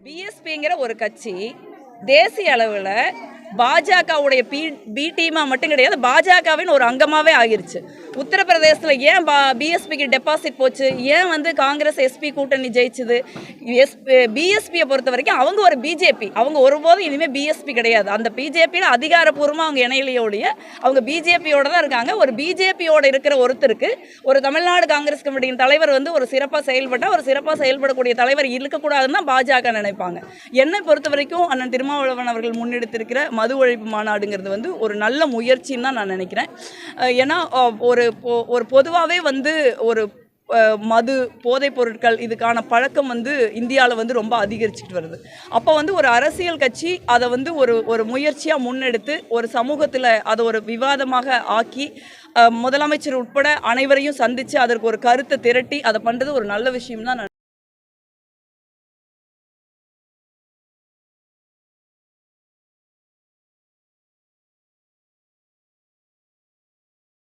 பிஎஸ்பிங்கிற ஒரு கட்சி தேசிய அளவில் பாஜகவுடைய பி டீமாக மட்டும் கிடையாது, பாஜகவின் ஒரு அங்கமாகவே ஆகிருச்சு. உத்தரப்பிரதேசத்தில் ஏன் பிஎஸ்பிக்கு டெபாசிட் போச்சு, ஏன் வந்து காங்கிரஸ் எஸ்பி கூட்டணி ஜெயிச்சுது? பிஎஸ்பியை பொறுத்த வரைக்கும் அவங்க ஒரு பிஜேபி, அவங்க ஒருபோதும் இனிமேல் பிஎஸ்பி கிடையாது. அந்த பிஜேபியில் அதிகாரப்பூர்வமாக அவங்க இணையிலையோடைய அவங்க பிஜேபியோட தான் இருக்காங்க. ஒரு பிஜேபியோட இருக்கிற ஒருத்தருக்கு ஒரு தமிழ்நாடு காங்கிரஸ் கமிட்டியின் தலைவர் வந்து ஒரு சிறப்பாக செயல்பட்டால், ஒரு சிறப்பாக செயல்படக்கூடிய தலைவர் இருக்கக்கூடாதுன்னு தான் பாஜக நினைப்பாங்க. என்னை பொறுத்த வரைக்கும் அண்ணன் திருமாவளவன் அவர்கள் முன்னெடுத்திருக்கிற மது ஒழிப்பு மாநாடுங்கிறது வந்து ஒரு நல்ல முயற்சின்னு தான் நான் நினைக்கிறேன். ஏன்னா ஒரு பொதுவாகவே வந்து ஒரு மது போதைப் பொருட்கள் இதுக்கான பழக்கம் வந்து இந்தியாவில் வந்து ரொம்ப அதிகரிச்சுட்டு வருது. அப்போ வந்து ஒரு அரசியல் கட்சி அதை வந்து ஒரு முயற்சியாக முன்னெடுத்து ஒரு சமூகத்தில் அதை ஒரு விவாதமாக ஆக்கி முதலமைச்சர் உட்பட அனைவரையும் சந்தித்து அதற்கு ஒரு கருத்தை திரட்டி அதை பண்ணுறது ஒரு நல்ல விஷயம் தான்.